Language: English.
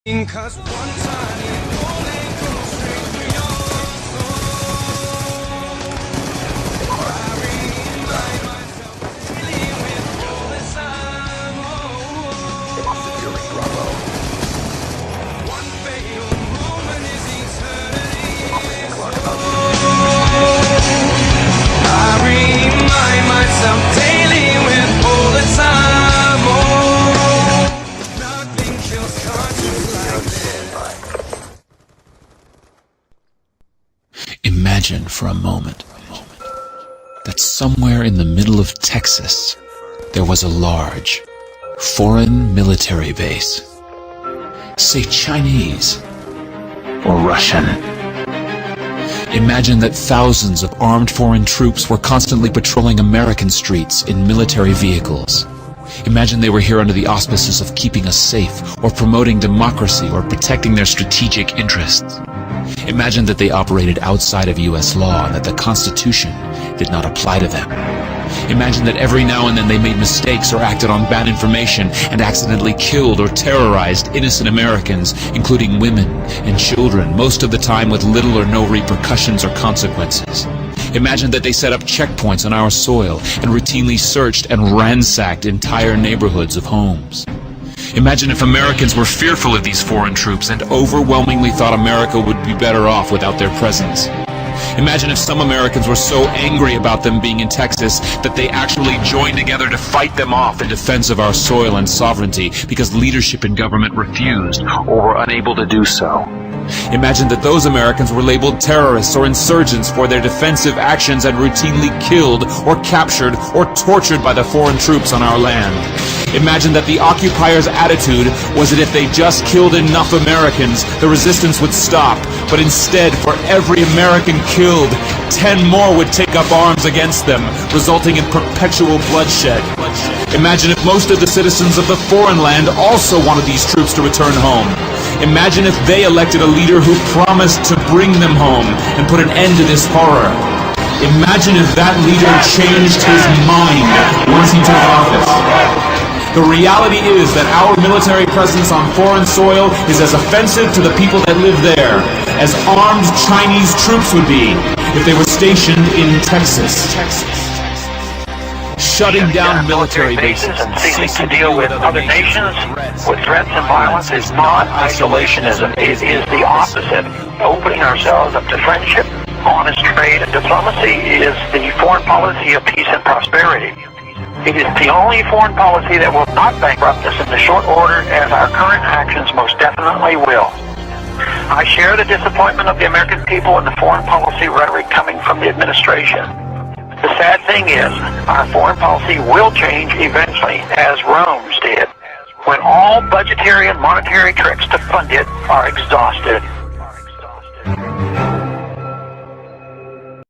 'Cause one tiny bullet goes straight through your soul. I remind myself dealing with all this time. One fatal moment is eternity. I remind myself daily with all the time. Nothing kills conscience like this. Imagine for a moment that somewhere in the middle of Texas there was a large foreign military base, say Chinese or Russian. Imagine that thousands of armed foreign troops were constantly patrolling American streets in military vehicles. Imagine they were here under the auspices of keeping us safe, or promoting democracy, or protecting their strategic interests. Imagine that they operated outside of U.S. law and that the Constitution did not apply to them. Imagine that every now and then they made mistakes or acted on bad information and accidentally killed or terrorized innocent Americans, including women and children, most of the time with little or no repercussions or consequences. Imagine that they set up checkpoints on our soil and routinely searched and ransacked entire neighborhoods of homes. Imagine if Americans were fearful of these foreign troops and overwhelmingly thought America would be better off without their presence. Imagine if some Americans were so angry about them being in Texas that they actually joined together to fight them off in defense of our soil and sovereignty because leadership in government refused or were unable to do so. Imagine that those Americans were labeled terrorists or insurgents for their defensive actions and routinely killed or captured or tortured by the foreign troops on our land. Imagine that the occupiers' attitude was that if they just killed enough Americans, the resistance would stop. But instead, for every American killed, 10 more would take up arms against them, resulting in perpetual bloodshed. Imagine if most of the citizens of the foreign land also wanted these troops to return home. Imagine if they elected a leader who promised to bring them home and put an end to this horror. Imagine if that leader changed his mind once he took office. The reality is that our military presence on foreign soil is as offensive to the people that live there as armed Chinese troops would be if they were stationed in Texas. Shutting down military bases and seeking to deal with other nations with threats and violence is not isolationism. It is the opposite. Opening ourselves up to friendship, honest trade, and diplomacy is the foreign policy of peace and prosperity. It is the only foreign policy that will not bankrupt us in the short order, as our current actions most definitely will. I share the disappointment of the American people in the foreign policy rhetoric coming from the administration. The sad thing is, our foreign policy will change eventually, as Rome's did, when all budgetary and monetary tricks to fund it are exhausted.